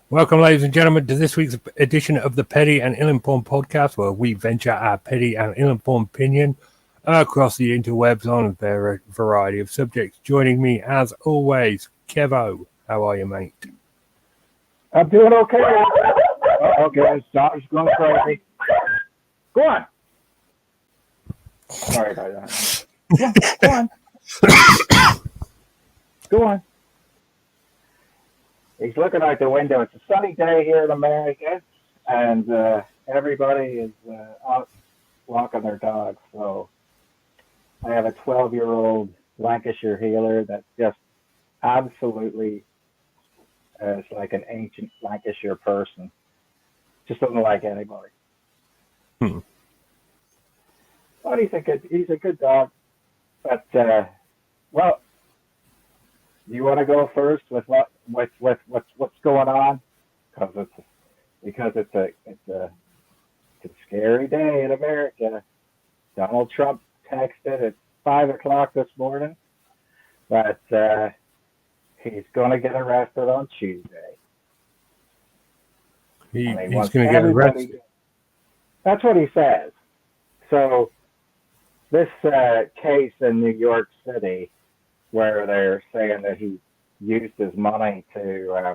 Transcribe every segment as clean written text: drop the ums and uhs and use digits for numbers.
Welcome, ladies and gentlemen, to this week's edition of the Petty and Ill-Informed Podcast, where we venture our petty and ill-informed opinion across the interwebs on a variety of subjects. Joining me, as always, Kevo. How are you, mate? I'm doing okay. Okay, John's going crazy. Go on. Sorry about that. Yeah, go on. Go on. He's looking out the window. It's a sunny day here in America, and everybody is out walking their dogs. So I have a 12-year-old Lancashire heeler that just absolutely is like an ancient Lancashire person. Just doesn't like anybody. What do you think? He's a good dog, but well, you want to go first with what's going on? Because it's a scary day in America. Donald Trump texted at 5:00 this morning that he's going to get arrested on Tuesday. He's going to get arrested. That's what he says. So this case in New York City, where they're saying that he used his money to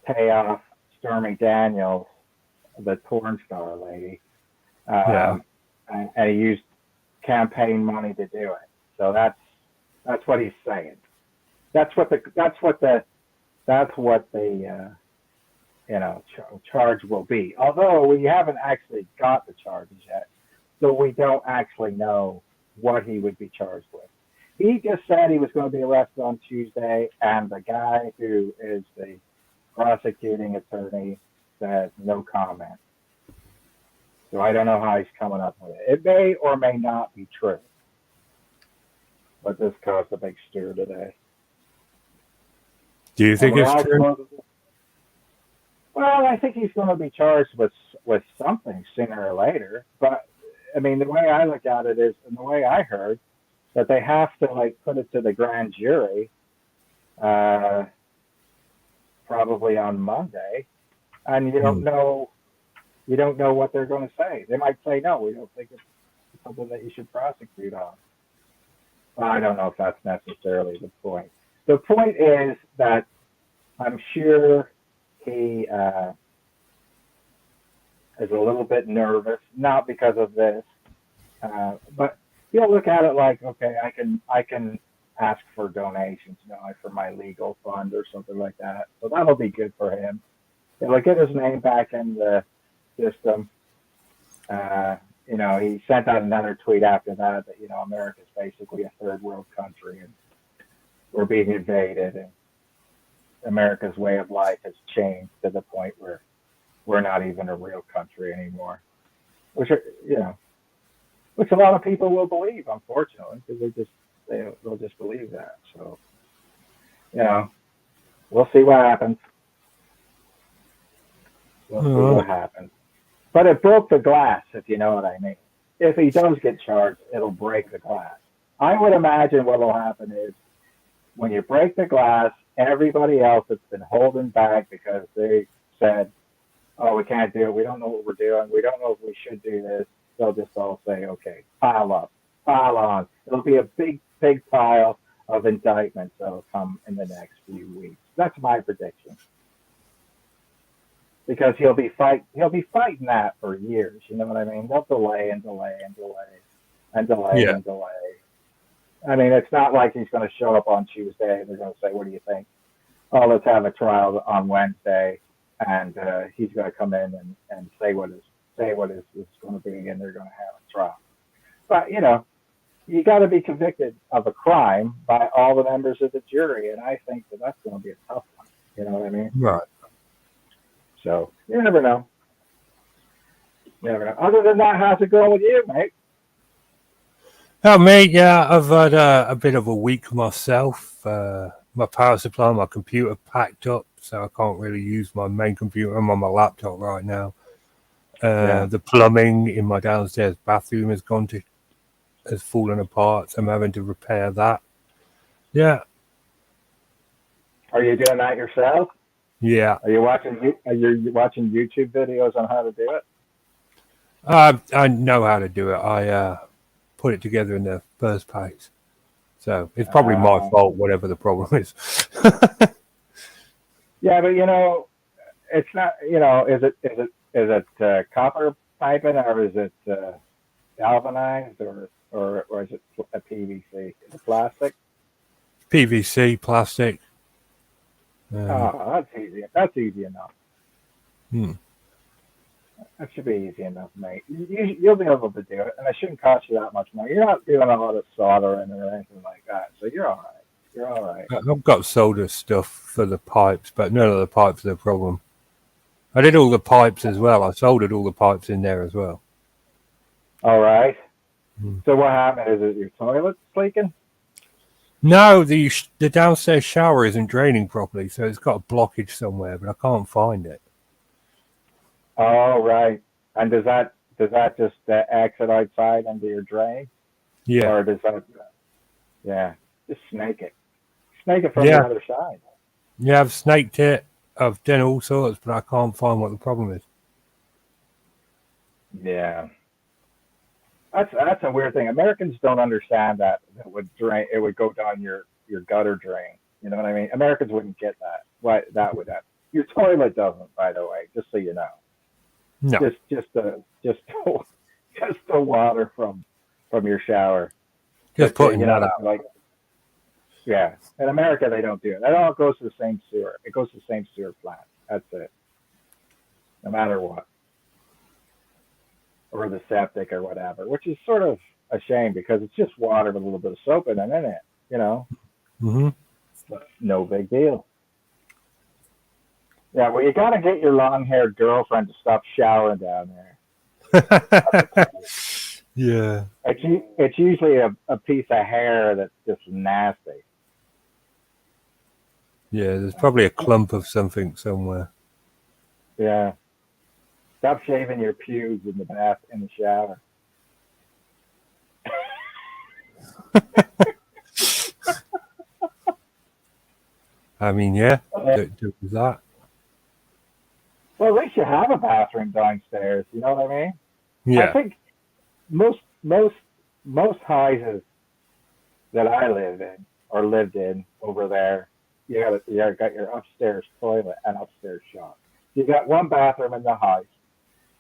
pay off Stormy Daniels, the porn star lady, and he used campaign money to do it. So that's what he's saying. That's what the charge will be. Although we haven't actually got the charges yet, so we don't actually know what he would be charged with. He just said he was going to be arrested on Tuesday, and the guy who is the prosecuting attorney said no comment. So I don't know how he's coming up with it. It may or may not be true, but this caused a big stir today. Do you think it's true? Well, I think he's going to be charged with something sooner or later. But I mean, the way I look at it is, and the way I heard, that they have to put it to the grand jury, probably on Monday, and you don't know what they're going to say. They might say no, we don't think it's something that you should prosecute on. Well, I don't know if that's necessarily the point. The point is that I'm sure he is a little bit nervous, not because of this, but he'll look at it like, okay, I can ask for donations, for my legal fund or something like that. So that'll be good for him. It'll get his name back in the system. He sent out another tweet after that America's basically a third world country and we're being invaded, and America's way of life has changed to the point where we're not even a real country anymore. Which a lot of people will believe, unfortunately, because they'll just believe that. So, we'll see what happens. We'll see what happens. But it broke the glass, if you know what I mean. If he does get charged, it'll break the glass. I would imagine what will happen is when you break the glass, everybody else that's been holding back because they said, oh, we can't do it. We don't know what we're doing. We don't know if we should do this. They'll just all say, okay, pile up, pile on. It'll be a big, big pile of indictments that'll come in the next few weeks. That's my prediction. Because he'll be fighting that for years. You know what I mean? They'll delay and delay and delay and delay and delay. I mean, it's not like he's going to show up on Tuesday and they're going to say, what do you think? Oh, let's have a trial on Wednesday, and he's going to come in and say what is going to be, and they're going to have a trial. But you got to be convicted of a crime by all the members of the jury, and I think that's going to be a tough one. You know what I mean? Right. So you never know. Other than that, how's it going with you, mate? Oh, mate, yeah, I've had a bit of a week myself. My power supply on my computer packed up, so I can't really use my main computer. I'm on my laptop right now. The plumbing in my downstairs bathroom has fallen apart, so I'm having to repair that. Yeah. Are you doing that yourself? Yeah. Are you watching YouTube videos on how to do it? I know how to do it. I put it together in the first place. So it's probably my Uh, fault, whatever the problem is. yeah, but it's not. Is it copper piping, or is it galvanized, or is it a PVC? Is it plastic? PVC, plastic. Oh, that's easy. That's easy enough. Hmm. That should be easy enough, mate. You'll be able to do it, and it shouldn't cost you that much money. You're not doing a lot of soldering or anything like that, so you're all right. You're all right. I've got solder stuff for the pipes, but none of the pipes are the problem. I did all the pipes as well. I soldered all the pipes in there as well. All right. Hmm. So what happened? Is it your toilet's leaking? No, the downstairs shower isn't draining properly, so it's got a blockage somewhere, but I can't find it. Oh, right. And does that just exit outside into your drain, Yeah, or does that? Yeah, just snake it. Snake it from the yeah, other side. yeah. I've snaked it. I've done all sorts, but I can't find what the problem is. Yeah, that's a weird thing. Americans don't understand that it would drain. It would go down your gutter drain. You know what I mean? Americans wouldn't get that. Why that would happen. Your toilet doesn't, by the way. Just so you know. No, Just the water from your shower. just But putting that out. like yeah, in America they don't do it. It all goes to the same sewer. It goes to the same sewer plant. That's it. No matter what, or the septic or whatever, which is sort of a shame because it's just water with a little bit of soap in it. You know, Hmm. but no big deal. Yeah, well, you got to get your long-haired girlfriend to stop showering down there. Yeah, It's usually a piece of hair that's just nasty. yeah. There's probably a clump of something somewhere. Yeah. Stop shaving your pubes in the shower. I mean, yeah, Uh, do that. well, at least you have a bathroom downstairs. You know what I mean? I Yeah. think most most most houses that I live in or lived in over there, you got your upstairs toilet and upstairs shower. You got one bathroom in the house,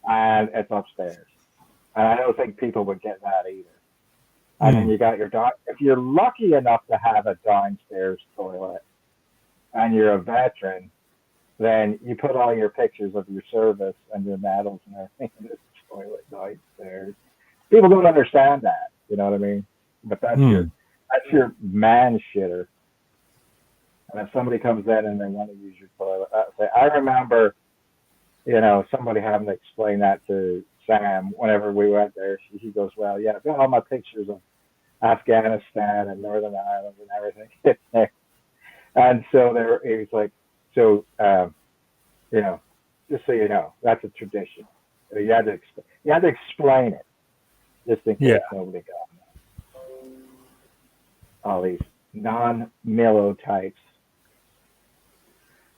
and it's upstairs. And I don't think people would get that either. And then Mm. you got your down. If you're lucky enough to have a downstairs toilet, and you're a veteran, then you put all your pictures of your service and your medals and everything in this toilet downstairs. People don't understand that. You know what I mean? But Mm. that's your man shitter. And if somebody comes in and they want to use your toilet, I remember, somebody having to explain that to Sam whenever we went there. He goes, "Well, yeah, I've got all my pictures of Afghanistan and Northern Ireland and everything." And so there, he was like, "So, you know, just so you know, that's a tradition. You had to explain it just in Yeah. case nobody got all these non-Milo types."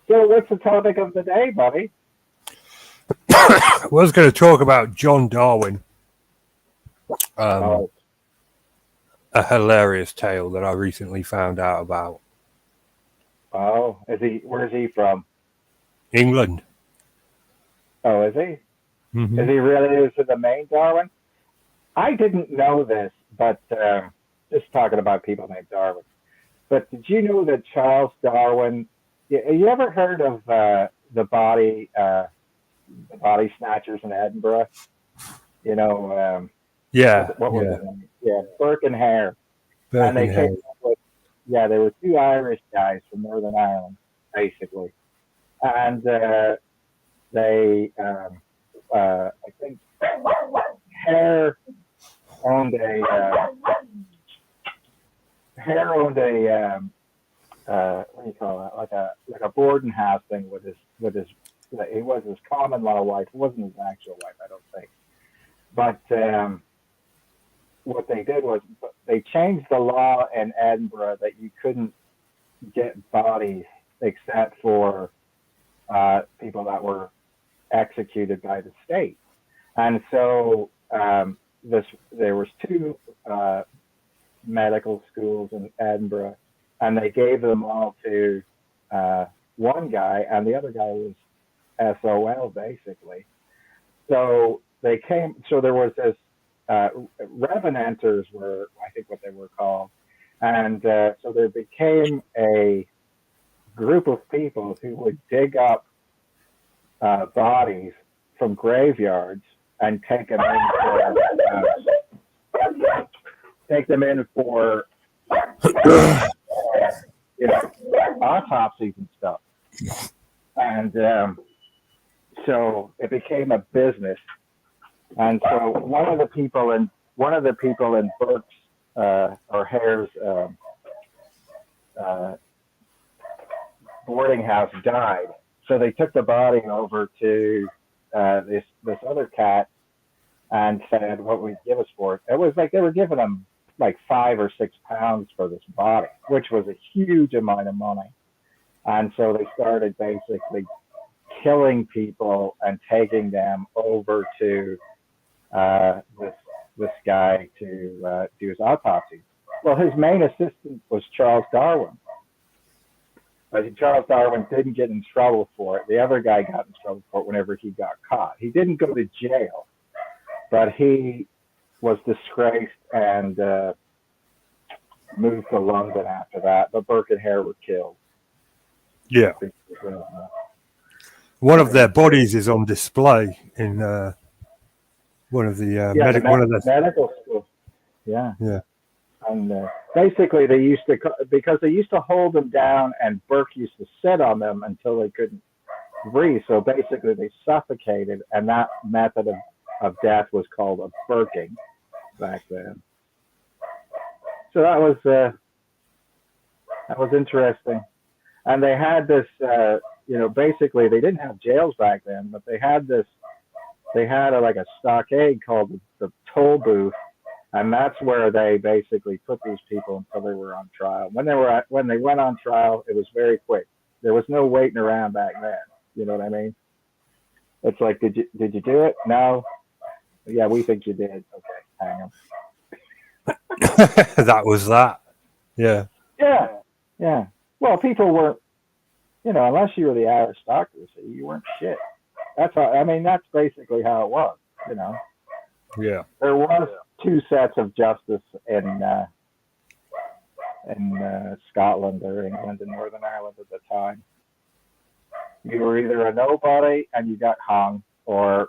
So, what's the topic of the day, buddy? I was going to talk about John Darwin, Oh, a hilarious tale that I recently found out about. oh, where's he from? England. Oh, is he? Hmm. Is he really is the main Darwin? I didn't know this, but just talking about people named Darwin. But did you know that Charles Darwin? You ever heard of the body snatchers in Edinburgh? You know, Yeah. what was Yeah. it? Yeah, Burke and Hare. And they came Birkenhead. up with, yeah, they were two Irish guys from Northern Ireland, basically. And I think Hare owned what do you call that? Like a boarding house thing with his it was his common law wife. It wasn't his actual wife, I don't think. But what they did was they changed the law in Edinburgh that you couldn't get bodies except for executed by the state. And so there was two medical schools in Edinburgh, and they gave them all to one guy, and the other guy was SOL basically. So they came. So there was this revenanters were, I think, what they were called, and so there became a group of people who would dig up bodies from graveyards and take them in for autopsies and stuff. And so it became a business. And so one of the people in Burke's or Hare's boarding house died. So they took the body over to this other cat and said, "What would you give us for it?" It was like they were giving them like £5 or £6 for this body, which was a huge amount of money. And so they started basically killing people and taking them over to this guy to do his autopsy. Well, his main assistant was Charles Darwin. But Charles Darwin didn't get in trouble for it. The other guy got in trouble for it whenever he got caught. He didn't go to jail, but he was disgraced and moved to London after that. But Burke and Hare were killed. Yeah. One of their bodies is on display in one of the medical schools. Yeah. Yeah. And basically, they used to, because they used to hold them down, and Burke used to sit on them until they couldn't breathe. So basically, they suffocated, and that method of death was called a burking back then. So that was interesting. And they had this, basically they didn't have jails back then, but they had a stockade called the toll booth. And that's where they basically put these people until they were on trial. When they went on trial, it was very quick. There was no waiting around back then. You know what I mean? It's like, did you do it? No. Yeah, we think you did. Okay, hang on. That was that. Yeah. Yeah. Well, people weren't, unless you were the aristocracy, you weren't shit. That's basically how it was. Yeah. There was two sets of justice in Scotland or England and Northern Ireland at the time. You were either a nobody and you got hung, or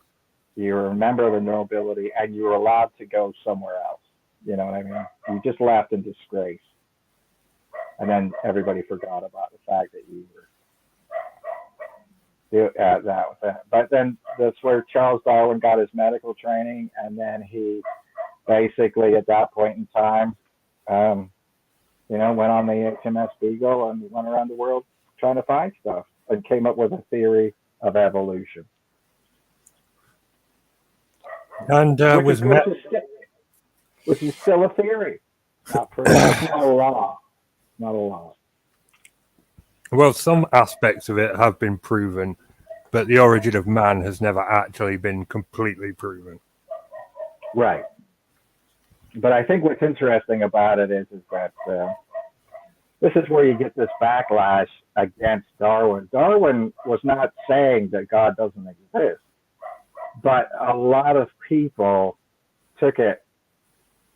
you were a member of the nobility and you were allowed to go somewhere else. You know what I mean? You just left in disgrace. And then everybody forgot about the fact that you were. That was it. But then that's where Charles Darwin got his medical training, and then he basically, at that point in time, went on the HMS Beagle and went around the world trying to find stuff, and came up with a theory of evolution. And which is still a theory, not proof. Not a law. Not a law. Well, some aspects of it have been proven, but the origin of man has never actually been completely proven. Right. But I think what's interesting about it is that this is where you get this backlash against Darwin. Darwin was not saying that God doesn't exist, but a lot of people took it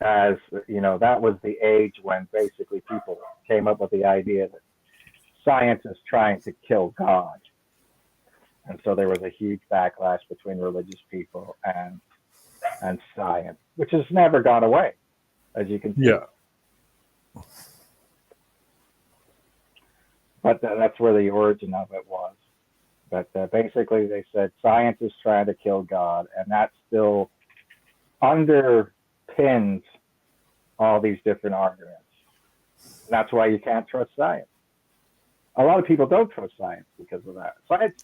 as, that was the age when basically people came up with the idea that science is trying to kill God. And so there was a huge backlash between religious people and science, which has never gone away, as you can see. Yeah. But that's where the origin of it was. But basically they said science is trying to kill God, and that still underpins all these different arguments. And that's why you can't trust science. A lot of people don't trust science because of that. Science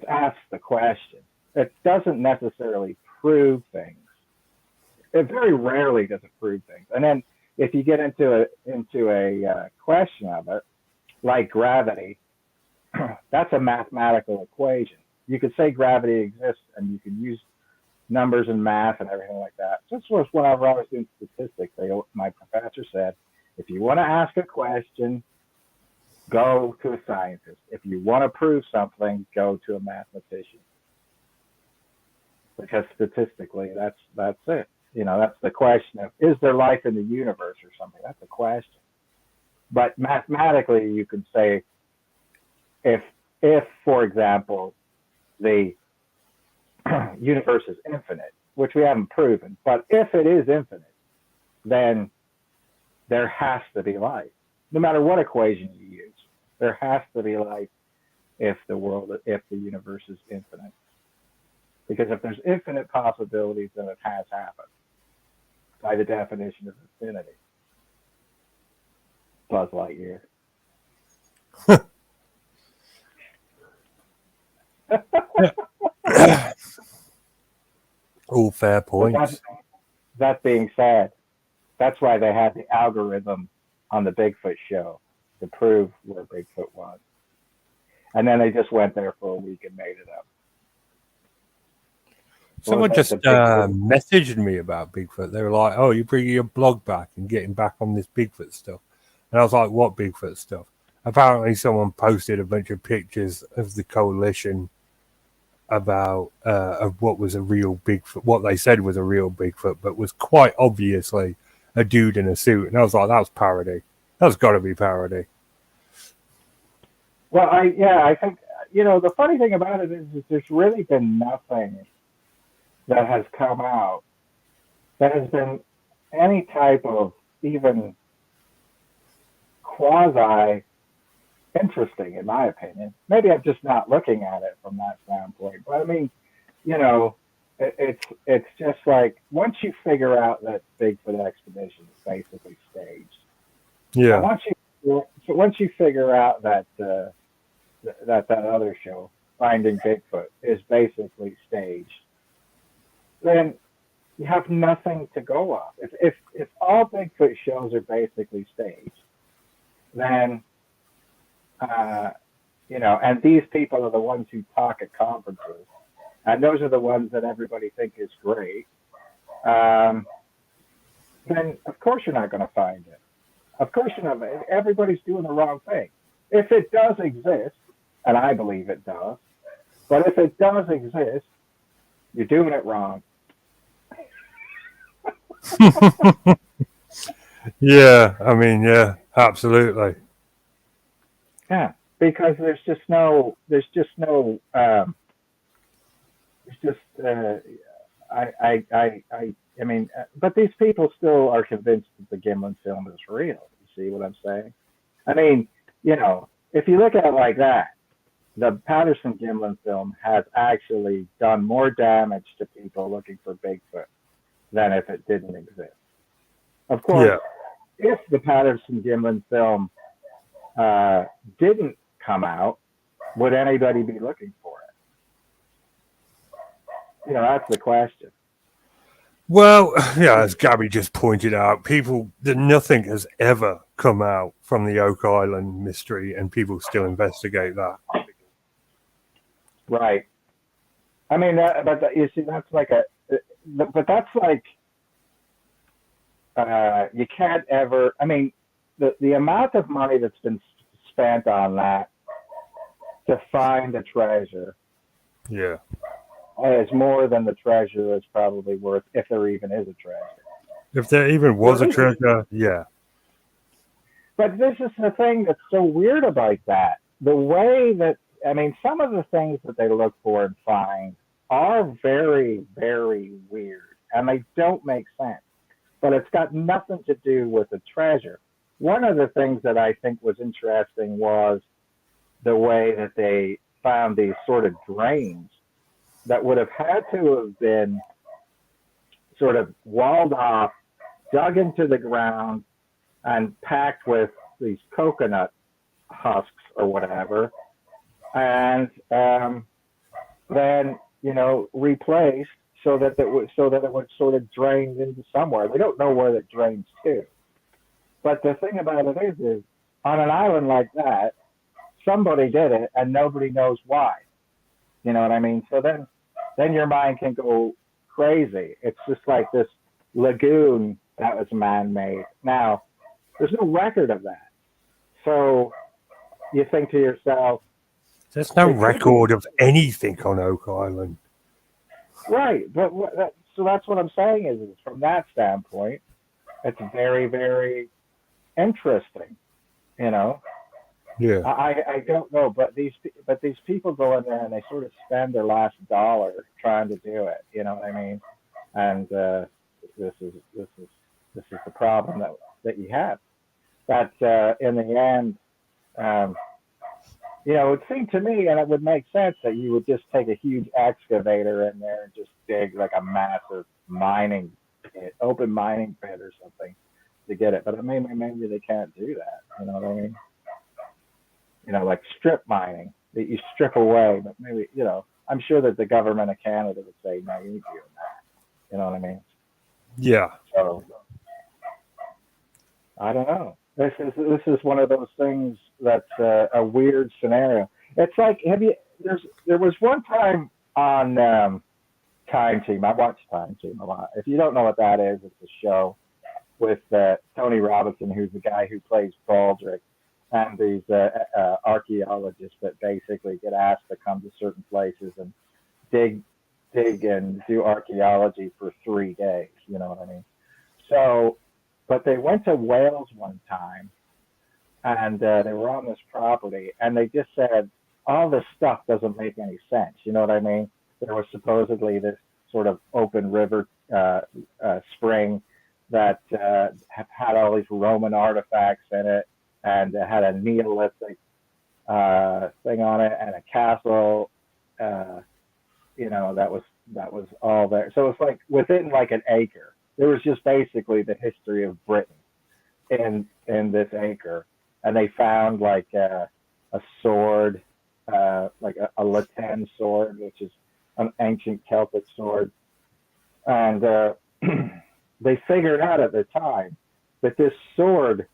asks the question. It doesn't necessarily prove things. It very rarely does it prove things. And then if you get into a question of it, like gravity, that's a mathematical equation. you could say gravity exists, and you can use numbers and math and everything like that. This was whenever I was doing statistics. My professor said, if you want to ask a question, go to a scientist. If you want to prove something, go to a mathematician. Because statistically, that's it. That's the question of, is there life in the universe or something? That's a question. But mathematically, you can say, if for example, the universe is infinite, which we haven't proven, but if it is infinite, then there has to be life. No matter what equation you use, there has to be life if the universe is infinite. Because if there's infinite possibilities, then it has happened by the definition of infinity. Buzz Lightyear. All fair points. That being said, that's why they had the algorithm on the Bigfoot show to prove where Bigfoot was. And then they just went there for a week and made it up. Someone just messaged me about Bigfoot. They were like, "Oh, you bring your blog back and getting back on this Bigfoot stuff." And I was like, "What Bigfoot stuff?" Apparently, someone posted a bunch of pictures of the coalition about of what was a real Bigfoot, what they said was a real Bigfoot, but was quite obviously a dude in a suit. And I was like, "That was parody. That's got to be parody." Well, I think the funny thing about it is there's really been nothing that has come out that has been any type of even quasi interesting, in my opinion. Maybe I'm just not looking at it from that standpoint. But I mean, it's just like, once you figure out that Bigfoot expedition is basically staged. Yeah. Once you figure out that that other show, Finding Bigfoot, is basically staged, then you have nothing to go off. If all Bigfoot shows are basically staged, then and these people are the ones who talk at conferences, and those are the ones that everybody think is great, then of course you're not going to find it. Of course you're not. Everybody's doing the wrong thing. If it does exist, and I believe it does, but if it does exist, you're doing it wrong. Yeah, I mean, yeah, absolutely. Yeah, because I mean, but these people still are convinced that the Gimlin film is real. You see what I'm saying? I mean, if you look at it like that, the Patterson-Gimlin film has actually done more damage to people looking for Bigfoot than if it didn't exist. Of course, if the Patterson-Gimlin film didn't come out, would anybody be looking for it? That's the question. Well, yeah, as Gabby just pointed out, nothing has ever come out from the Oak Island mystery, and people still investigate that. Right. I mean, you see, that's like but that's like, you can't ever, I mean, the amount of money that's been spent on that to find a treasure, yeah, is more than the treasure is probably worth, if there even is a treasure. If there even was a treasure, yeah. But this is the thing that's so weird about that. The way that, I mean, some of the things that they look for and find are very, very weird, and they don't make sense. But it's got nothing to do with the treasure. One of the things that I think was interesting was the way that they found these sort of drains that would have had to have been sort of walled off, dug into the ground, and packed with these coconut husks or whatever, and then replaced so that it would sort of drain into somewhere. We don't know where it drains to, but the thing about it is on an island like that, somebody did it and nobody knows why. You know what I mean? So then your mind can go crazy. It's just like this lagoon that was man-made. Now, there's no record of that. So you think to yourself, There's no it could be. record of anything on Oak Island. Right, but so that's what I'm saying is from that standpoint, it's very, very interesting. You know, Yeah. I don't know, but these people go in there and they sort of spend their last dollar trying to do it. You know what I mean? And this is the problem that you have. That in the end, um, it would seem to me, and it would make sense that you would just take a huge excavator in there and just dig like a massive mining pit, open mining pit or something to get it. But maybe they can't do that. You know what I mean? Like strip mining that you strip away, but maybe, I'm sure that the government of Canada would say, no, you ain't doing that. You know what I mean? Yeah. So I don't know. This is one of those things that's a weird scenario. It's like, there was one time on Time Team. I watched Time Team a lot. If you don't know what that is, it's a show with Tony Robinson, who's the guy who plays Baldrick, and these archaeologists that basically get asked to come to certain places and dig and do archaeology for 3 days. You know what I mean? So, but they went to Wales one time, and they were on this property, and they just said, all this stuff doesn't make any sense. You know what I mean? There was supposedly this sort of open river spring that had all these Roman artifacts in it, and it had a Neolithic thing on it, and a castle, that was all there. So it's like within like an acre. There was just basically the history of Britain in this acre, and they found like a sword, like a latten sword, which is an ancient Celtic sword, and they figured out at the time that this sword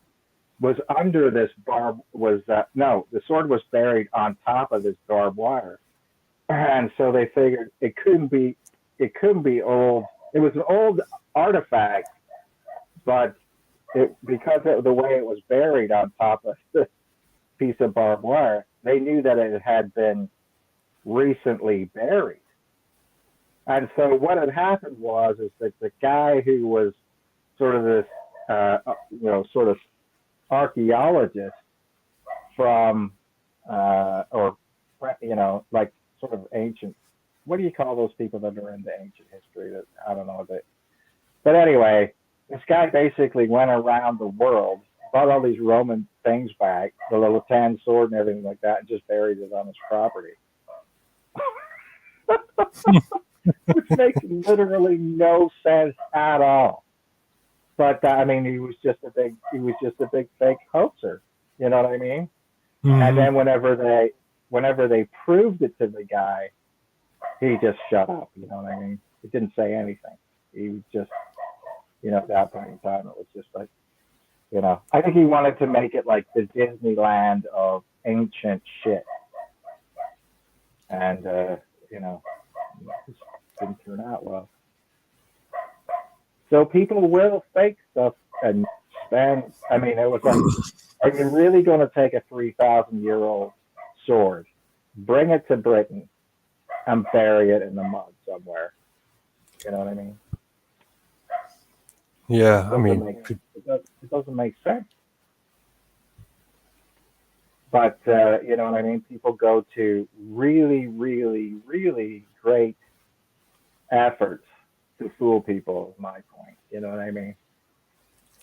was under this the sword was buried on top of this barbed wire, and so they figured it couldn't be old. It was an old artifact, but because of the way it was buried on top of this piece of barbed wire, they knew that it had been recently buried. And so what had happened is that the guy who was sort of this, sort of archaeologist from, like sort of ancient, what do you call those people that are into ancient history? That I don't know. But anyway, this guy basically went around the world, brought all these Roman things back, the little tan sword and everything like that, and just buried it on his property. Which makes literally no sense at all. But he was just a big fake hoaxer. You know what I mean? Mm-hmm. And then whenever they proved it to the guy, he just shut up. You know what I mean? He didn't say anything. He was just, at that point in time, it was just like, I think he wanted to make it like the Disneyland of ancient shit. And, it just didn't turn out well. So people will fake stuff and spend, it was like, are you really going to take a 3,000-year-old sword, bring it to Britain, and bury it in the mud somewhere? You know what I mean? Yeah, it doesn't make sense. But, you know what I mean? People go to really, really, really great efforts to fool people, is my point. You know what I mean?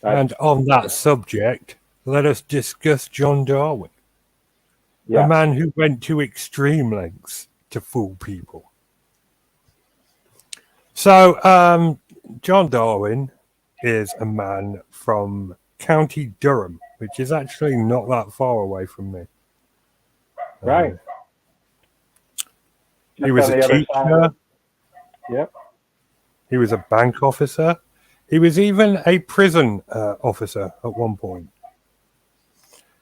And on that subject, let us discuss John Darwin. Yeah. A man who went to extreme lengths to fool people. So, John Darwin is a man from County Durham, which is actually not that far away from me. Right. He was a teacher. Yep. He was a bank officer. He was even a prison officer at one point.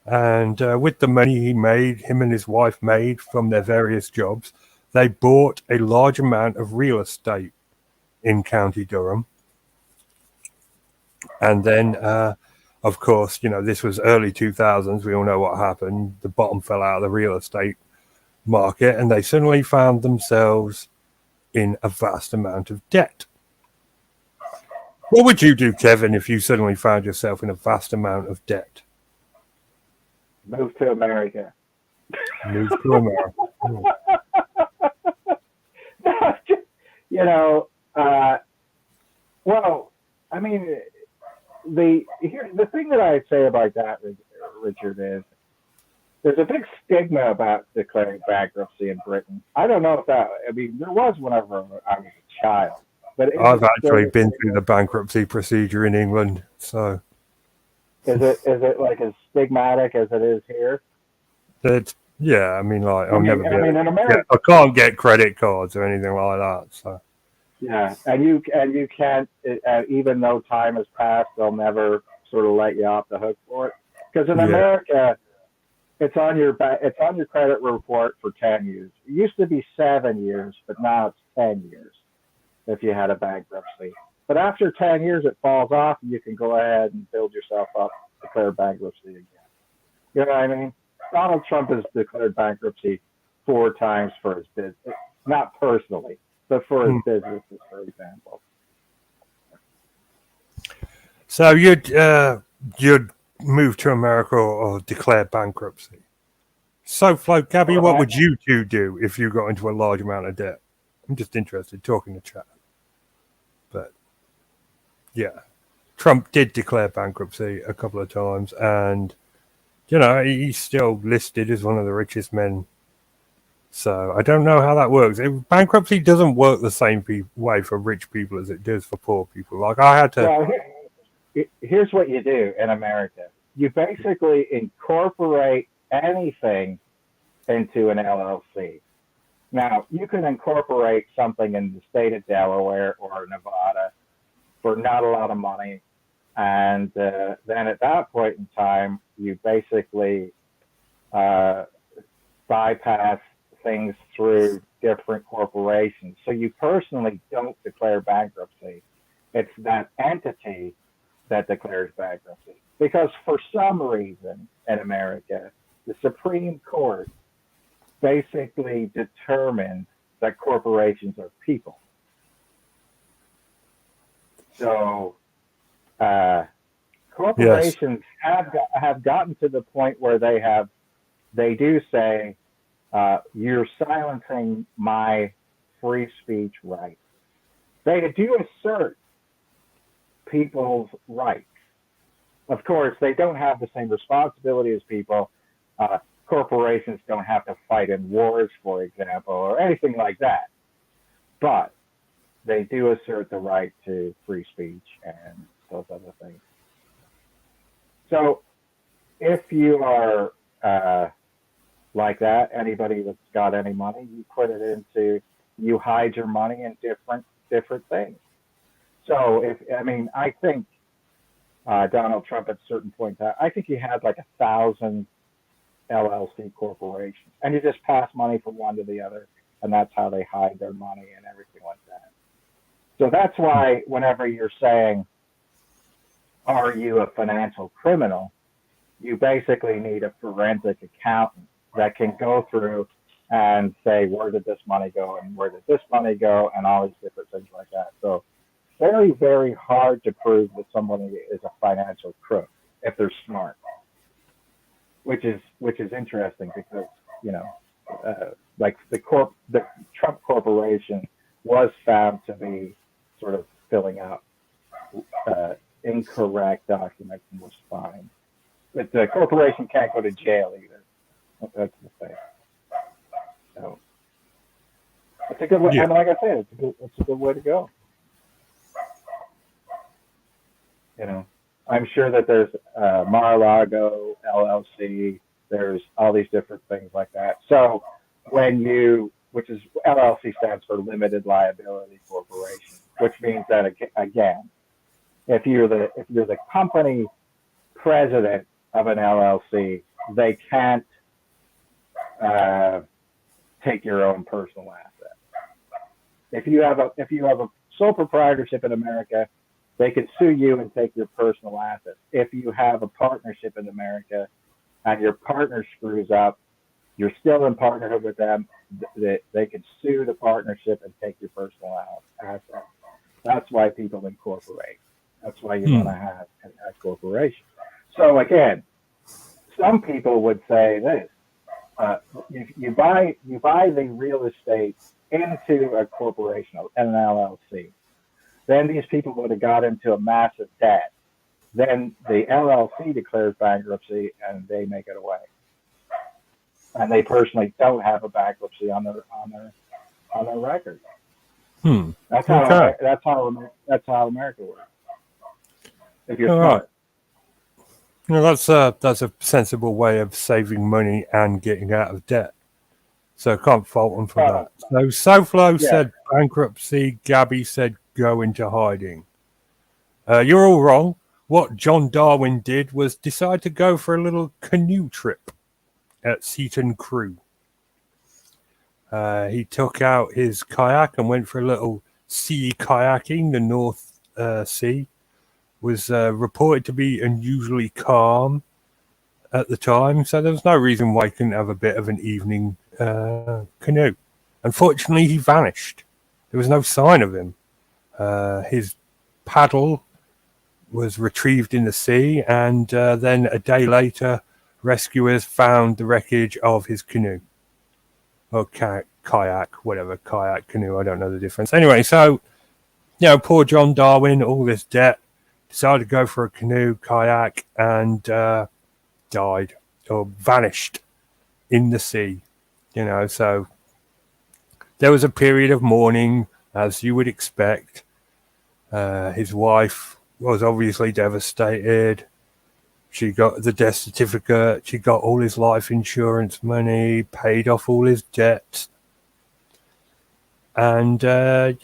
And with the money him and his wife made from their various jobs, they bought a large amount of real estate in County Durham. And then, of course, this was early 2000s. We all know what happened. The bottom fell out of the real estate market, and they suddenly found themselves in a vast amount of debt. What would you do, Kevin, if you suddenly found yourself in a vast amount of debt? Move to America. Move to America. Well, I mean, the thing that I'd say about that, Richard, is there's a big stigma about declaring bankruptcy in Britain. I don't know if there was whenever I was a child. But I've actually been through the bankruptcy procedure in England, so. Is it like as stigmatic as it is here? Yeah, I mean, like, in America, I can't get credit cards or anything like that, so. Yeah, and you can't, even though time has passed, they'll never sort of let you off the hook for it. Because in America, it's on your credit report for 10 years. It used to be 7 years, but now it's 10 years if you had a bankruptcy. But after 10 years, it falls off, and you can go ahead and build yourself up, declare bankruptcy again. You know what I mean? Donald Trump has declared bankruptcy 4 times for his business, not personally, but for his businesses, for example. So you'd move to America or declare bankruptcy. So, Flo, Gabby, what would you two do if you got into a large amount of debt? I'm just interested, talking to chat. But, yeah, Trump did declare bankruptcy a couple of times, and, he's still listed as one of the richest men. So I don't know how that works. Bankruptcy doesn't work the same way for rich people as it does for poor people. Like, I had to... Well, here's what you do in America. You basically incorporate anything into an LLC. Now, you can incorporate something in the state of Delaware or Nevada for not a lot of money. And then at that point in time, you basically bypass things through different corporations. So you personally don't declare bankruptcy. It's that entity that declares bankruptcy. Because for some reason in America, the Supreme Court basically determined that corporations are people. So corporations have gotten to the point where they do say, you're silencing my free speech rights. They do assert people's rights. Of course, they don't have the same responsibility as people. Corporations don't have to fight in wars, for example, or anything like that. But they do assert the right to free speech and those other things. So if you are like that, anybody that's got any money, you hide your money in different things. So I think Donald Trump at certain points, I think he had like 1,000 LLC corporations, and you just pass money from one to the other, and that's how they hide their money and everything like that. So that's why whenever you're saying, are you a financial criminal, you basically need a forensic accountant that can go through and say, where did this money go and where did this money go, and all these different things like that. So very, very hard to prove that somebody is a financial crook if they're smart, which is interesting because, like the Trump Corporation was found to be sort of filling out incorrect documents and was fined. But the corporation can't go to jail either. That's the thing. So it's a good way. Yeah. And like I said, it's a good way to go. I'm sure that there's Mar-a-Lago LLC. There's all these different things like that. So which is LLC stands for Limited Liability Corporation, which means that again, if you're the company president of an LLC, they can't take your own personal asset. If you have a sole proprietorship in America, they could sue you and take your personal assets. If you have a partnership in America and your partner screws up, you're still in partnership with them. They could sue the partnership and take your personal assets. That's why people incorporate. That's why you want to have a corporation. So again, some people would say this: you buy the real estate into a corporation, an LLC. Then these people would have got into a massive debt. Then the LLC declares bankruptcy and they make it away. And they personally don't have a bankruptcy on their record. That's how America works. If you're smart. Well, that's a sensible way of saving money and getting out of debt. So I can't fault them for that. So SoFlo said bankruptcy. Gabby said go into hiding. You're all wrong. What John Darwin did was decide to go for a little canoe trip at Seaton Crew. He took out his kayak and went for a little sea kayaking. The North Sea was reported to be unusually calm at the time, so there was no reason why he couldn't have a bit of an evening canoe. Unfortunately, he vanished. There was no sign of him. His paddle was retrieved in the sea, and then a day later, rescuers found the wreckage of his canoe. Or kayak, whatever, kayak, canoe, I don't know the difference. Anyway, so, poor John Darwin, all this debt, decided to go for a canoe, kayak, and died or vanished in the sea. So there was a period of mourning, as you would expect. His wife was obviously devastated. She got the death certificate. She got all his life insurance money, paid off all his debts. And, So,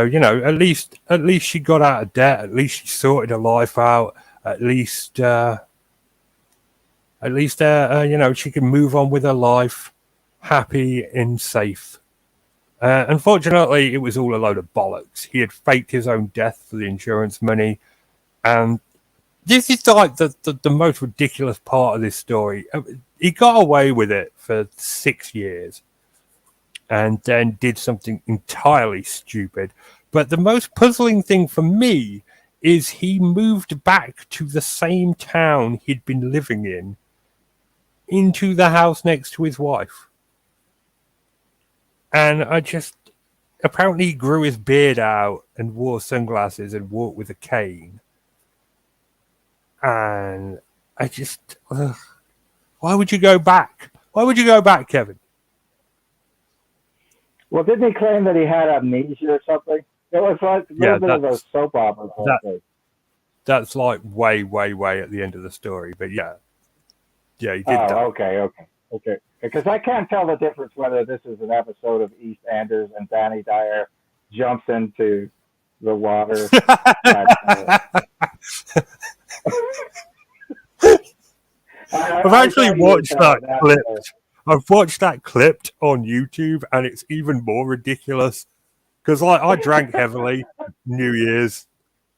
at least she got out of debt. At least she sorted her life out. At least, she can move on with her life happy and safe. Unfortunately, it was all a load of bollocks. He had faked his own death for the insurance money. And this is like the most ridiculous part of this story. He got away with it for 6 years and then did something entirely stupid. But the most puzzling thing for me is he moved back to the same town he'd been living in, into the house next to his wife. And apparently he grew his beard out and wore sunglasses and walked with a cane. And why would you go back? Why would you go back, Kevin? Well, didn't he claim that he had amnesia or something? It was like a little bit of a soap opera. That's like way, way, way at the end of the story. But yeah, he did that. Okay. Because I can't tell the difference whether this is an episode of EastEnders and Danny Dyer jumps into the water. I've actually watched that clipped. I've watched that clipped on YouTube, and it's even more ridiculous. Because I drank heavily New Year's,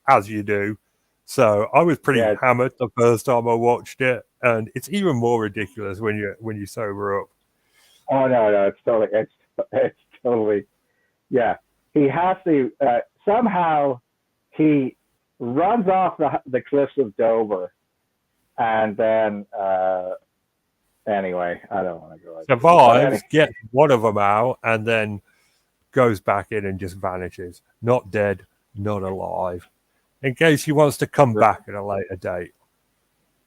as you do. So I was pretty hammered the first time I watched it, and it's even more ridiculous when you sober up. Oh no, it's totally, yeah. He has to somehow he runs off the cliffs of Dover, and then anyway, I don't want to go. Survives, gets one of them out, and then goes back in and just vanishes. Not dead, not alive. In case he wants to come back at a later date.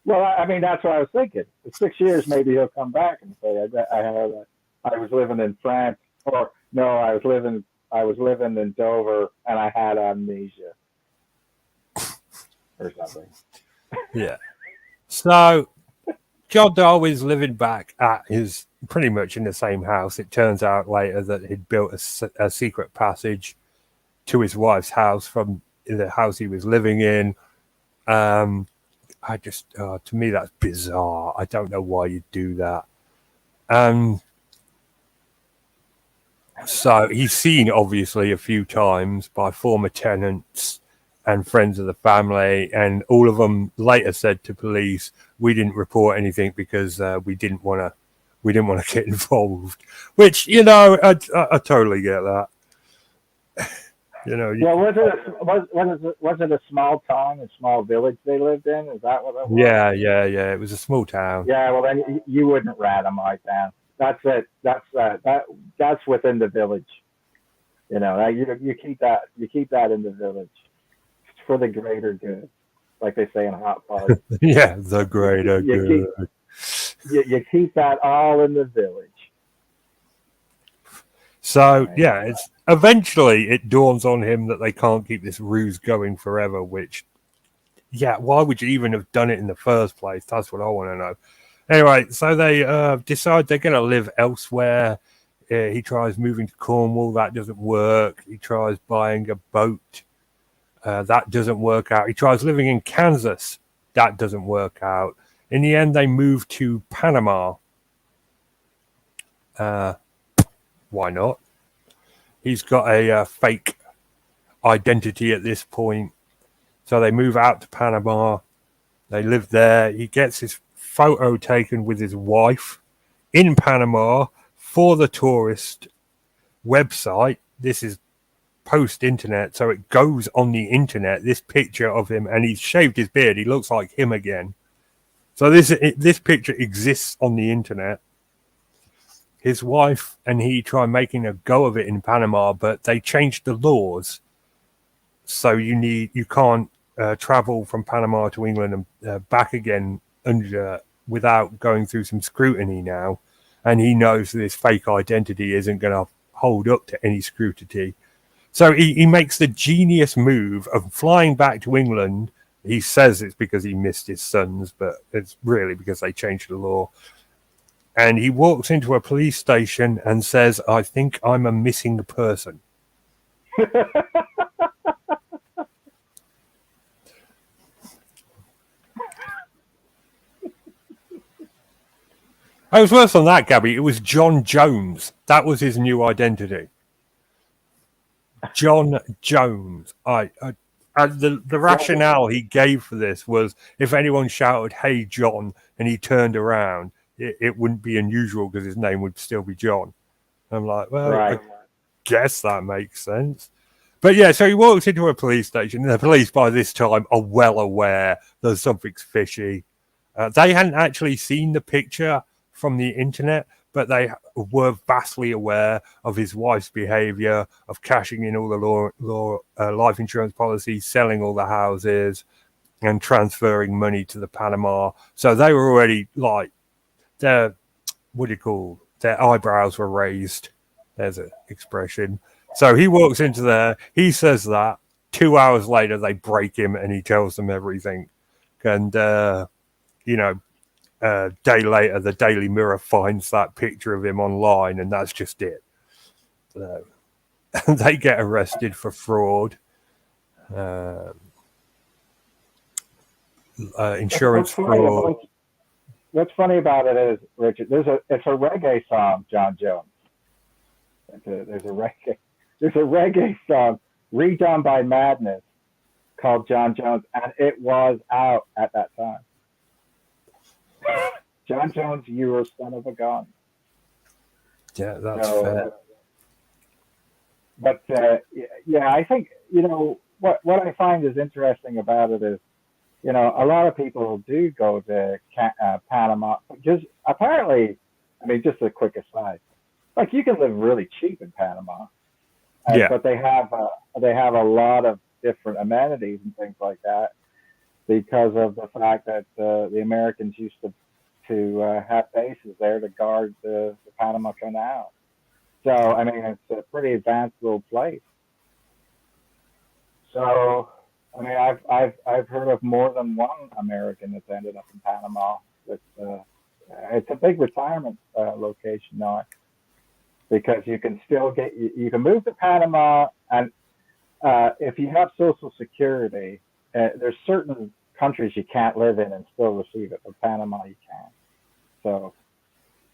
Well, I mean, that's what I was thinking. In 6 years, maybe he'll come back and say, I was living in France, or no, I was living in Dover, and I had amnesia, or something. Yeah. So, John Darwin's living back at his, pretty much in the same house. It turns out later that he'd built a secret passage to his wife's house from the house he was living in. To me, that's bizarre. I don't know why you'd do that. So he's seen obviously a few times by former tenants and friends of the family, and all of them later said to police, "We didn't report anything because we didn't want to get involved." Which I totally get that. Well, was it a small town, a small village they lived in? Is that what it was? Yeah. It was a small town. Yeah. Well, then you wouldn't rat them like that. That's it. That's within the village. You keep that in the village. It's for the greater good, like they say in Hot Fuzz. Yeah, the greater good. You keep that all in the village. So yeah, it's eventually it dawns on him that they can't keep this ruse going forever. Which, yeah, why would you even have done it in the first place? That's what I want to know. Anyway, so they decide they're going to live elsewhere. He tries moving to Cornwall. That doesn't work. He tries buying a boat. That doesn't work out. He tries living in Kansas. That doesn't work out. In the end, they move to Panama. Why not? He's got a fake identity at this point. So they move out to Panama. They live there. He gets his photo taken with his wife in Panama for the tourist website. This is post-internet, so it goes on the internet, this picture of him, and he's shaved his beard. He looks like him again. So this picture exists on the internet. His wife and he try making a go of it in Panama, but they changed the laws. So you can't travel from Panama to England and back again without going through some scrutiny now. And he knows this fake identity isn't going to hold up to any scrutiny. So he makes the genius move of flying back to England. He says it's because he missed his sons, but it's really because they changed the law. And he walks into a police station and says, "I think I'm a missing person." I was worse than that, Gabby. It was John Jones. That was his new identity. John Jones. The rationale he gave for this was if anyone shouted, "Hey, John," and he turned around, it wouldn't be unusual because his name would still be John. I'm like, well, right. I guess that makes sense. But yeah, so he walks into a police station, and the police by this time are well aware there's something's fishy. They hadn't actually seen the picture from the internet, but they were vastly aware of his wife's behavior, of cashing in all the life insurance policies, selling all the houses, and transferring money to the Panama. So they were already like, their eyebrows were raised. There's an expression. So he walks into there, he says that. 2 hours later, they break him and he tells them everything. And, a day later, the Daily Mirror finds that picture of him online, and that's just it. So, they get arrested for fraud, insurance fraud. What's funny about it is, Richard, it's a reggae song, John Jones. There's a reggae song redone by Madness called John Jones, and it was out at that time. John Jones, you a son of a gun. Yeah, that's fair. But I think what I find is interesting about it is, a lot of people do go to Panama because apparently, just a quick aside, like you can live really cheap in Panama, but they have a lot of different amenities and things like that because of the fact that the Americans used to have bases there to guard the Panama Canal. So it's a pretty advanced little place. So I've heard of more than one American that's ended up in Panama. It's a big retirement location now because you can still you can move to Panama, and if you have Social Security, there's certain countries you can't live in and still receive it, but Panama you can. So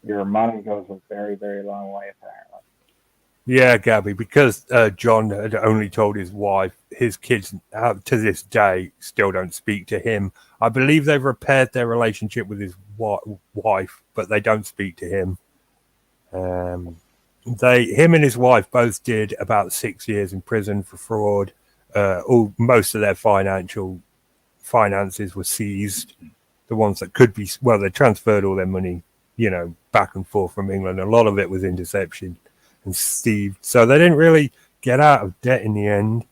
your money goes a very, very long way, apparently. Yeah, Gabby, because John had only told his wife, his kids to this day still don't speak to him. I believe they've repaired their relationship with his wife, but they don't speak to him. Him and his wife both did about 6 years in prison for fraud. Most of their finances were seized. The ones that could be, well, they transferred all their money, back and forth from England. A lot of it was in deception and Steve. So they didn't really get out of debt in the end.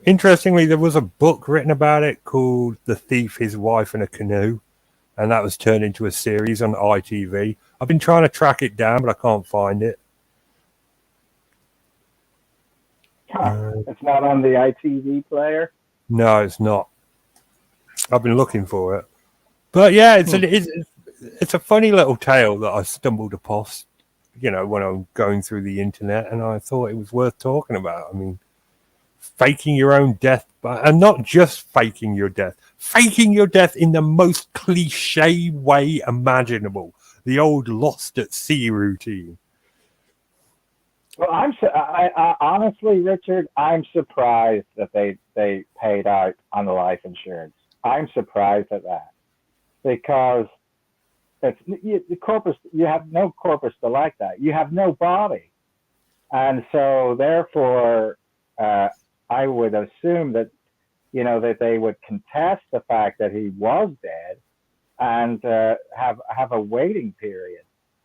Interestingly, there was a book written about it called The Thief, His Wife, and a Canoe, and that was turned into a series on ITV. I've been trying to track it down, but I can't find it. It's not on the ITV player? No, it's not. I've been looking for it. But yeah, it's a funny little tale that I stumbled upon, when I'm going through the internet, and I thought it was worth talking about. I mean, faking your own death, and not just faking your death in the most cliche way imaginable. The old lost at sea routine. Well, I honestly, Richard, I'm surprised that they paid out on the life insurance. I'm surprised at that because the corpus. You have no corpus to like that. You have no body, and so therefore, I would assume that that they would contest the fact that he was dead and have a waiting period.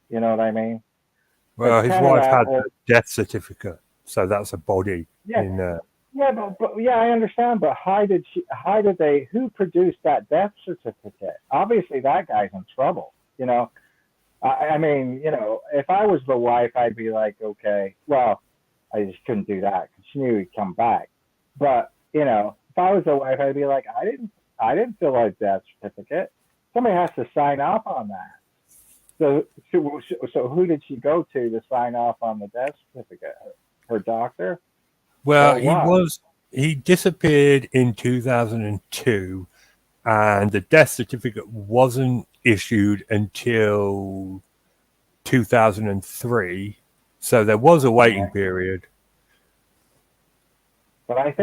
You know what I mean? Well, his wife had a death certificate, so that's a body. Yeah, yeah, I understand. But who produced that death certificate? Obviously, that guy's in trouble. I mean, if I was the wife, I'd be like, okay, well, I just couldn't do that because she knew he'd come back. But if I was the wife, I'd be like, I didn't fill out death certificate. Somebody has to sign off on that. So who did she go to sign off on the death certificate? Her doctor? Well, he disappeared in 2002, and the death certificate wasn't issued until 2003. So there was a waiting period. But I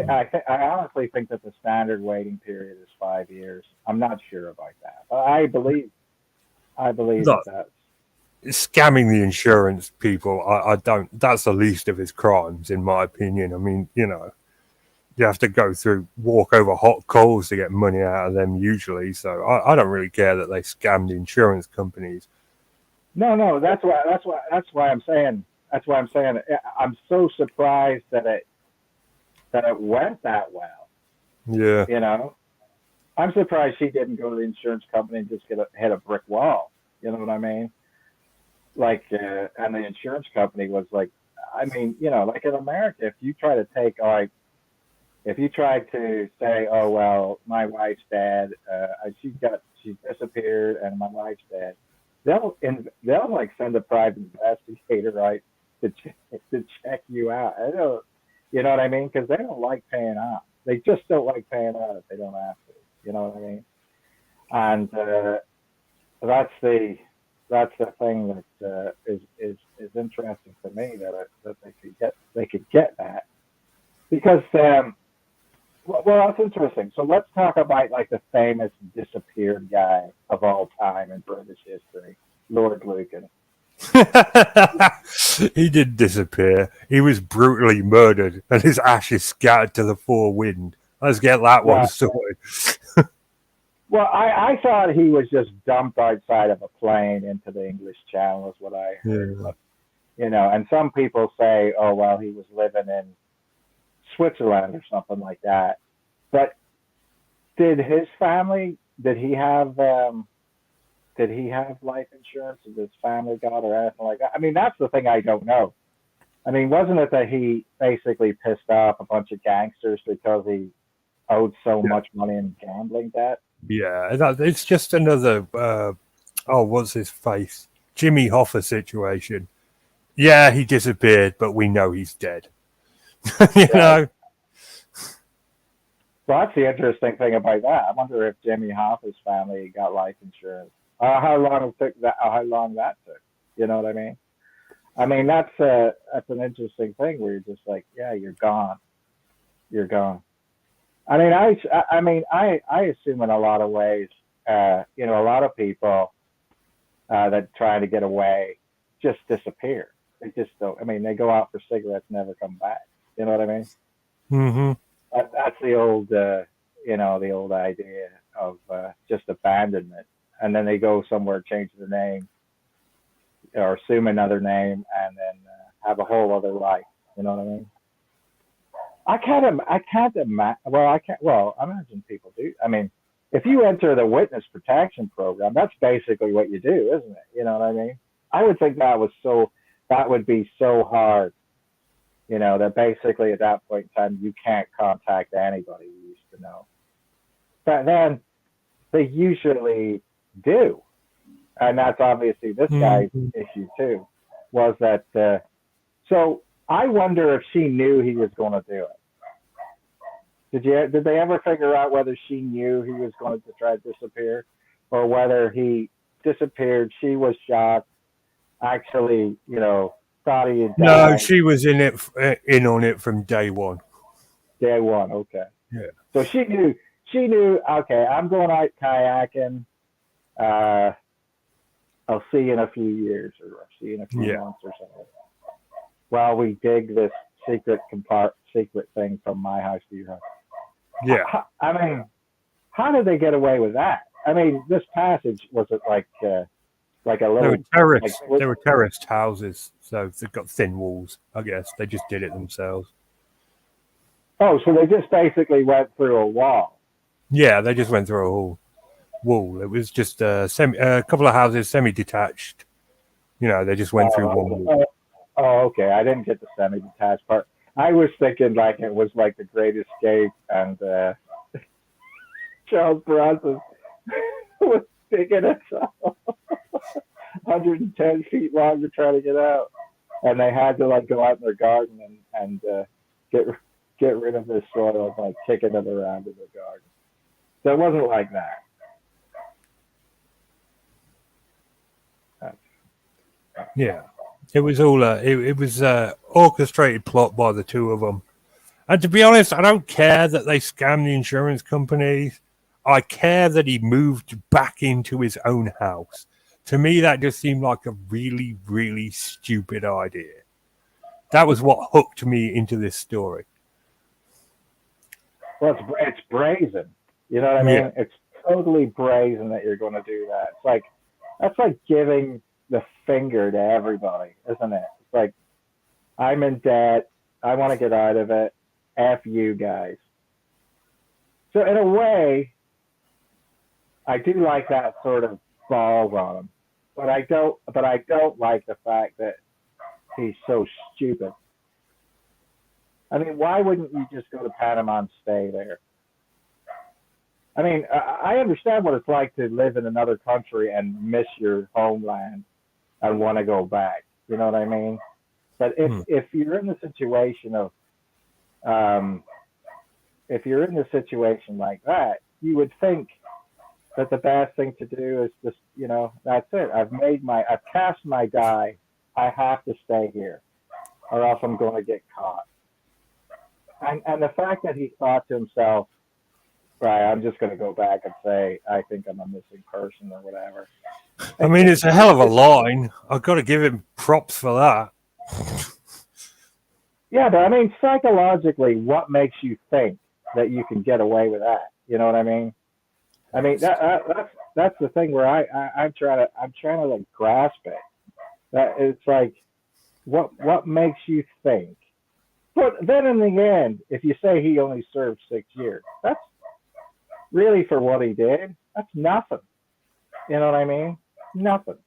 honestly think that the standard waiting period is 5 years. I'm not sure about that, but I believe that scamming the insurance people. I don't. That's the least of his crimes, in my opinion. I mean, you have to walk over hot coals to get money out of them usually. So I don't really care that they scam the insurance companies. No, that's why I'm saying. I'm so surprised that it went that well. Yeah. I'm surprised she didn't go to the insurance company and just hit a brick wall. You know what I mean? Like, and the insurance company was like, I mean, like in America, if you try to say, oh well, my wife's dead, she disappeared, and my wife's dead, they'll like send a private investigator, right, to check you out. You know what I mean? Because they don't like paying out. They just don't like paying out if they don't have to. You know what I mean? And that's the thing that is interesting to me that they could get that because well, that's interesting. So let's talk about like the famous disappeared guy of all time in British history, Lord Lucan. He did disappear. He was brutally murdered and his ashes scattered to the four winds. Let's get that one sorted. Well, I thought he was just dumped outside of a plane into the English Channel, is what I heard. Yeah. But, and some people say, oh, well, he was living in Switzerland or something like that. But did he have life insurance? Did his family got or anything like that? I mean, that's the thing I don't know. I mean, wasn't it that he basically pissed off a bunch of gangsters because he owed so much money in gambling debt? Yeah, it's just another, what's his face? Jimmy Hoffa situation. Yeah, he disappeared, but we know he's dead. you know? So that's the interesting thing about that. I wonder if Jimmy Hoffa's family got life insurance. How long that took. You know what I mean? I mean, that's an interesting thing where you're just like, yeah, you're gone. You're gone. I mean, I assume in a lot of ways, a lot of people that try to get away just disappear. They just don't. I mean, they go out for cigarettes, never come back. You know what I mean? Mm-hmm. That's the old idea of just abandonment, and then they go somewhere, change their name, or assume another name, and then have a whole other life. You know what I mean? I can't imagine. Well, I can't. Well, I imagine people do. I mean, if you enter the witness protection program, that's basically what you do, isn't it? You know what I mean? I would think that would be so hard. That basically at that point in time you can't contact anybody you used to know. But then they usually do, and that's obviously this guy's issue too. Was that so? I wonder if she knew he was going to do it. Did they ever figure out whether she knew he was going to try to disappear, or whether he disappeared? She was shocked. Actually, thought he had died. No, she was in on it from day one. Day one, okay. Yeah. So she knew. She knew. Okay, I'm going out kayaking. I'll see you in a few years, or I'll see you in a few months, or something. While we dig this secret thing from my house to your house. Yeah. I mean, how did they get away with that? I mean, this passage, was it like a little? They were terraced. They were terraced houses, so they've got thin walls. I guess they just did it themselves. Oh, so they just basically went through a wall. Yeah, they just went through a whole wall. It was just a couple of houses, semi-detached. They just went through one wall. Oh, okay. I didn't get the semi-detached part. I was thinking like it was like the Great Escape, and Charles Bronson was digging it 110 feet long to try to get out, and they had to like go out in their garden and get rid of this soil by kicking it around in their garden. So it wasn't like that. Yeah. It was all it was orchestrated plot by the two of them. And to be honest, I don't care that they scammed the insurance companies. I care that he moved back into his own house. To me, that just seemed like a really, really stupid idea. That was what hooked me into this story. Well, it's brazen. You know what I mean? Yeah. It's totally brazen that you're going to do that. That's like giving the finger to everybody, isn't it? It's like, I'm in debt. I want to get out of it. F you guys. So in a way, I do like that sort of balls on him, but I don't like the fact that he's so stupid. I mean, why wouldn't you just go to Panama and stay there? I mean, I understand what it's like to live in another country and miss your homeland and want to go back. You know what I mean? But if you're in the situation of, if you're in a situation like that, you would think that the best thing to do is just, that's it. I've cast my die. I have to stay here, or else I'm going to get caught. And the fact that he thought to himself, right, I'm just going to go back and say, I think I'm a missing person or whatever. I mean, it's a hell of a line. I've got to give him props for that. Yeah, but I mean, psychologically, what makes you think that you can get away with that? You know what I mean? I mean, that's the thing where I'm trying to like grasp it. That it's like, what makes you think? But then in the end, if you say he only served 6 years, that's really for what he did. That's nothing. You know what I mean? Nothing.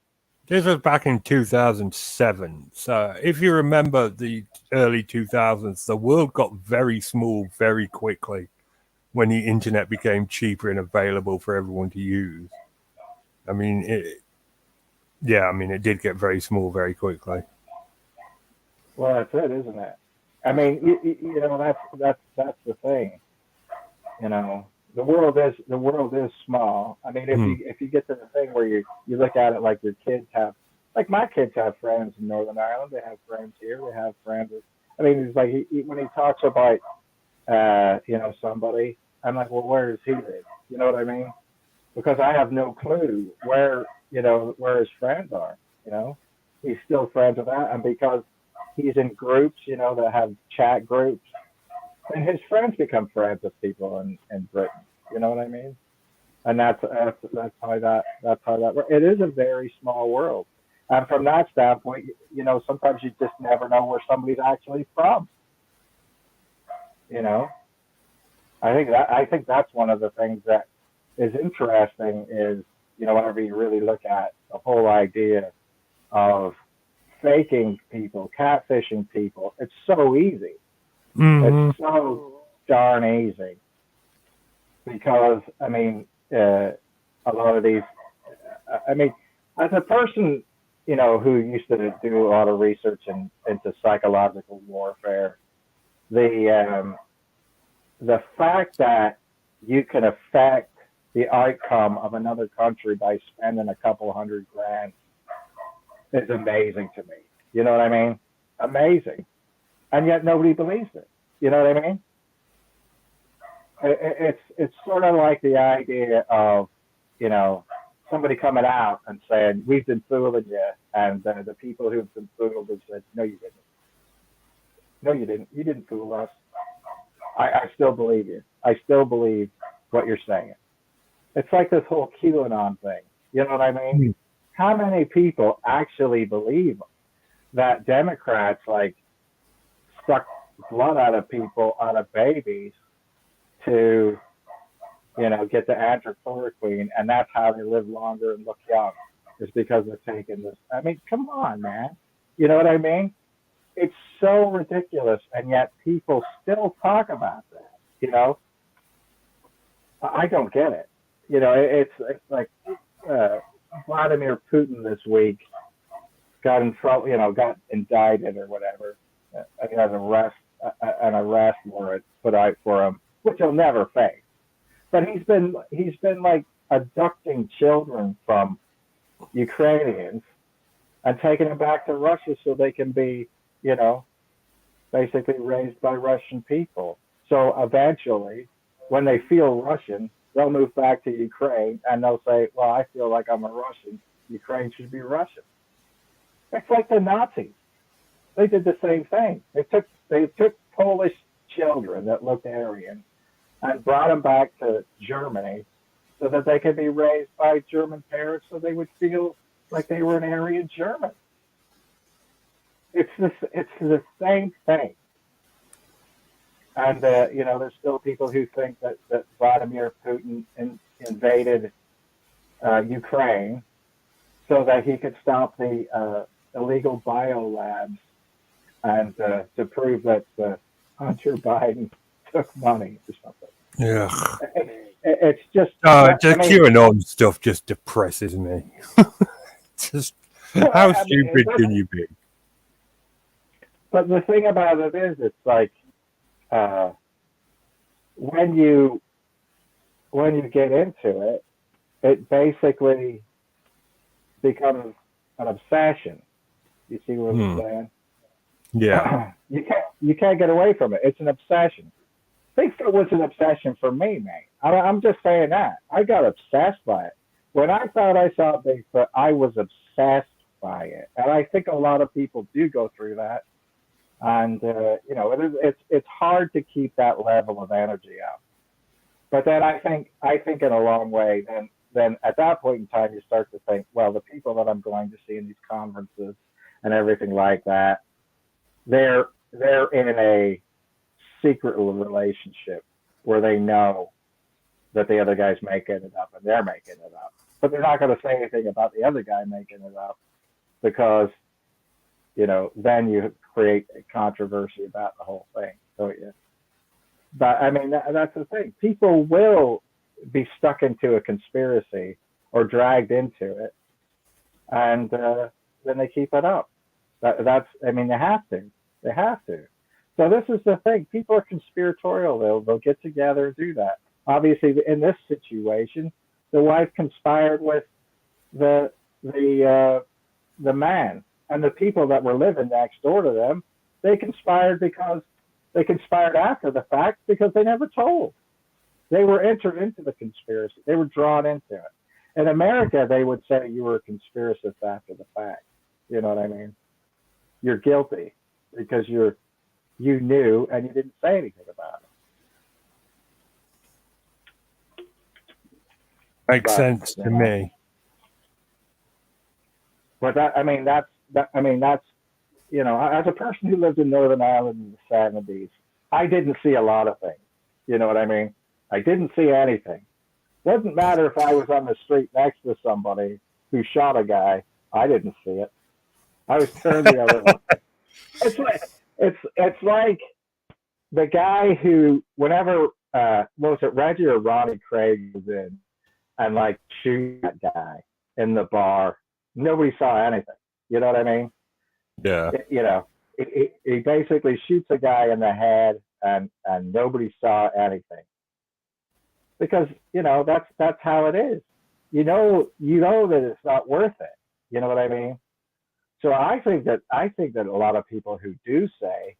This was back in 2007. So if you remember the early 2000s, the world got very small very quickly when the internet became cheaper and available for everyone to use. I mean, it did get very small very quickly. Well, that's it, isn't it? I mean, that's the thing. The world is small. I mean, if you get to the thing where you look at it like your kids have like my kids have friends in Northern Ireland. They have friends here. They have friends. I mean, it's like when he talks about, somebody, I'm like, well, where is he live? You know what I mean? Because I have no clue where his friends are. You know, he's still friends with that, and because he's in groups, that have chat groups, and his friends become friends with people in Britain. You know what I mean? And that's how that works. It is a very small world, and from that standpoint, sometimes you just never know where somebody's actually from. You know, I think that's one of the things that is interesting is whenever you really look at the whole idea of faking people, catfishing people, it's so easy. Mm-hmm. It's so darn easy because a lot of these. As a person, who used to do a lot of research into psychological warfare, the fact that you can affect the outcome of another country by spending a couple $100,000 is amazing to me. You know what I mean? Amazing. And yet nobody believes it. You know what I mean? It's sort of like the idea of, somebody coming out and saying, we've been fooling you. And the people who've been fooled have said, no, you didn't. No, you didn't. You didn't fool us. I still believe you. I still believe what you're saying. It's like this whole QAnon thing. You know what I mean? Mm-hmm. How many people actually believe that Democrats suck blood out of people, out of babies, to get the anthropochlorine, and that's how they live longer and look young, is because they're taking this. I mean, come on, man. You know what I mean? It's so ridiculous, and yet people still talk about that. I don't get it. It's like Vladimir Putin this week got in trouble, got indicted or whatever. He has an arrest warrant put out for him, which he'll never face. But he's been abducting children from Ukrainians and taking them back to Russia so they can be, basically raised by Russian people. So eventually, when they feel Russian, they'll move back to Ukraine and they'll say, well, I feel like I'm a Russian. Ukraine should be Russian. It's like the Nazis. They did the same thing. They took Polish children that looked Aryan and brought them back to Germany so that they could be raised by German parents so they would feel like they were an Aryan German. It's the same thing. And, there's still people who think that Vladimir Putin invaded Ukraine so that he could stop the illegal biolabs and to prove that Hunter Biden took money or something. Yeah. It's just... QAnon stuff just depresses me. Just how stupid can you be? But the thing about it is, it's like when you get into it, it basically becomes an obsession. You see what I'm saying? Yeah. You can't get away from it. It's an obsession. Bigfoot was an obsession for me, man. I'm just saying that. I got obsessed by it. When I thought I saw Bigfoot, I was obsessed by it, and I think a lot of people do go through that. And it's hard to keep that level of energy up. But then I think in a long way, then at that point in time you start to think, well, the people that I'm going to see in these conferences and everything like that, they're in a secret relationship where they know that the other guy's making it up and they're making it up. But they're not going to say anything about the other guy making it up because then you create a controversy about the whole thing. So yeah. But I mean, that's the thing. People will be stuck into a conspiracy or dragged into it, and then they keep it up. They have to. They have to. So this is the thing. People are conspiratorial. They'll get together and do that. Obviously, in this situation, the wife conspired with the the man and the people that were living next door to them. They conspired after the fact because they never told. They were entered into the conspiracy. They were drawn into it. In America, they would say you were a conspiracist after the fact. You know what I mean? You're guilty because you knew and you didn't say anything about it. Makes sense to me. But that's as a person who lived in Northern Ireland in the 70s, I didn't see a lot of things. You know what I mean? I didn't see anything. Doesn't matter if I was on the street next to somebody who shot a guy. I didn't see it. I was turned the other way. It's like the guy who, whenever was it Reggie or Ronnie Craig was in and like shoot that guy in the bar, nobody saw anything. You know what I mean? Yeah. He basically shoots a guy in the head and nobody saw anything. Because, that's how it is. You know that it's not worth it. You know what I mean? So I think that a lot of people who do say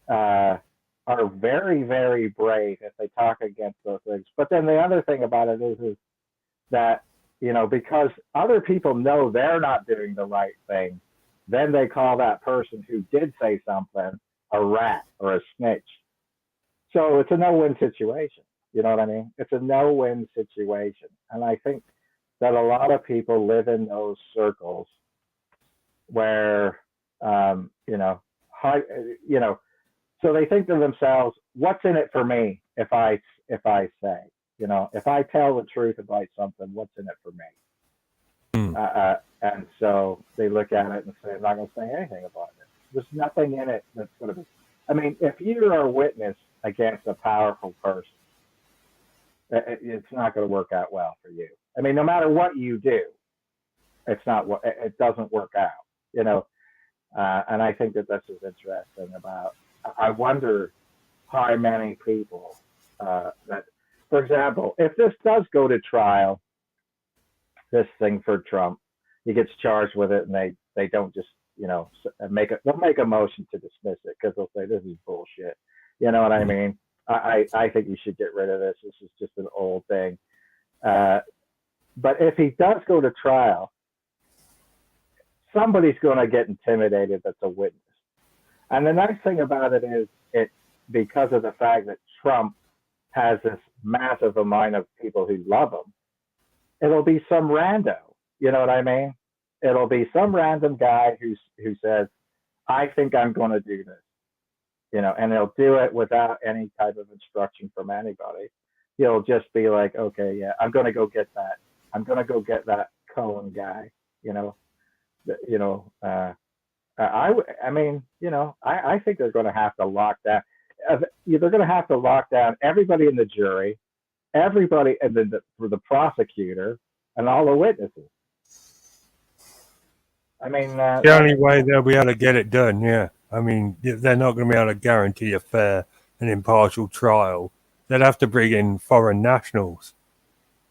are very, very brave if they talk against those things. But then the other thing about it is that, because other people know they're not doing the right thing, then they call that person who did say something a rat or a snitch. So it's a no-win situation. You know what I mean? It's a no-win situation. And I think that a lot of people live in those circles where, so they think to themselves, what's in it for me if I say, if I tell the truth about something, what's in it for me? And so they look at it and say, I'm not going to say anything about it. There's nothing in it that's going to be. I mean, if you're a witness against a powerful person, it's not going to work out well for you. I mean, no matter what you do, it doesn't work out, and I think that this is interesting about, I wonder how many people that, for example, if this does go to trial, this thing for Trump, he gets charged with it and they don't just, they'll make a motion to dismiss it because they'll say this is bullshit. You know what I mean? I think you should get rid of this. This is just an old thing. But if he does go to trial, somebody's going to get intimidated that's a witness. And the nice thing about it is because of the fact that Trump has this massive amount of people who love him, it'll be some rando. You know what I mean? It'll be some random guy who says, I think I'm going to do this. And he'll do it without any type of instruction from anybody. He'll just be like, okay, yeah, I'm going to go get that. I'm going to go get that Cohen guy. I think they're going to have to lock down. They're going to have to lock down everybody in the jury, everybody, and then the prosecutor, and all the witnesses. I mean, the only way they'll be able to get it done, yeah. I mean, they're not going to be able to guarantee a fair and impartial trial. They'd have to bring in foreign nationals.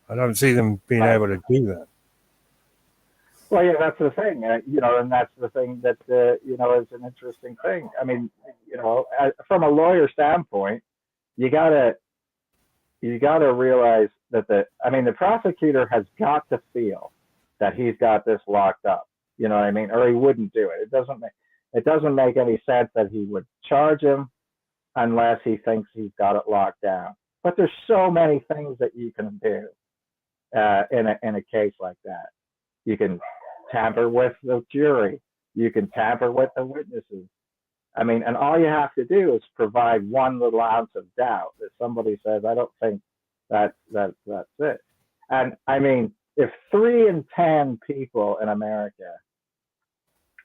I don't see them being able to do that. Well, yeah, that's the thing, and that's the thing that, is an interesting thing. I mean, from a lawyer standpoint, you gotta realize that the prosecutor has got to feel that he's got this locked up. You know what I mean? Or he wouldn't do it. It doesn't make any sense that he would charge him unless he thinks he's got it locked down. But there's so many things that you can do in a case like that. You can tamper with the jury. You can tamper with the witnesses. I mean, and all you have to do is provide one little ounce of doubt that somebody says, I don't think that's it. And I mean, if 3 in 10 people in America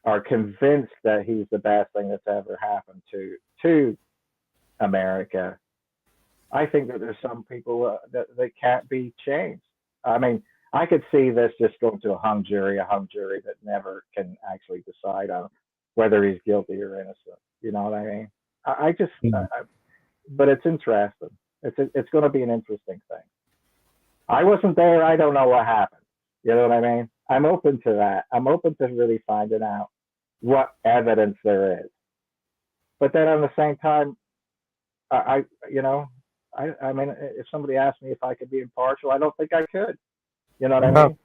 are convinced that he's the best thing that's ever happened to America, I think that there's some people that can't be changed. I mean, I could see this just going to a hung jury that never can actually decide on whether he's guilty or innocent. You know what I mean? But it's interesting. It's going to be an interesting thing. I wasn't there. I don't know what happened. You know what I mean? I'm open to that. I'm open to really finding out what evidence there is. But then at the same time, I you know, I mean, if somebody asked me if I could be impartial, I don't think I could. You know what I No. mean?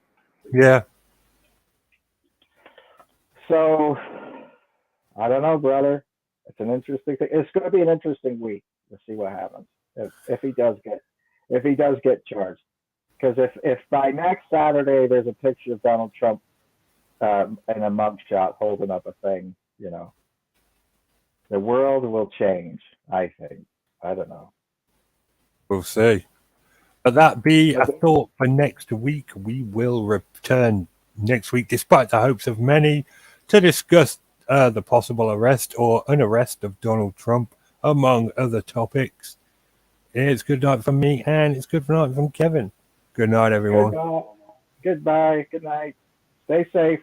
Yeah. So I don't know, brother. It's an interesting thing. It's going to be an interesting week. We'll see what happens if he does get charged. Because if by next Saturday there's a picture of Donald Trump in a mugshot holding up a thing, you know, the world will change. I think. I don't know. We'll see. But that be a thought for next week. We will return next week, despite the hopes of many, to discuss the possible arrest or unarrest of Donald Trump, among other topics. It's good night from me, and it's good night from Kevin. Good night, everyone. Goodbye. Good night. Stay safe.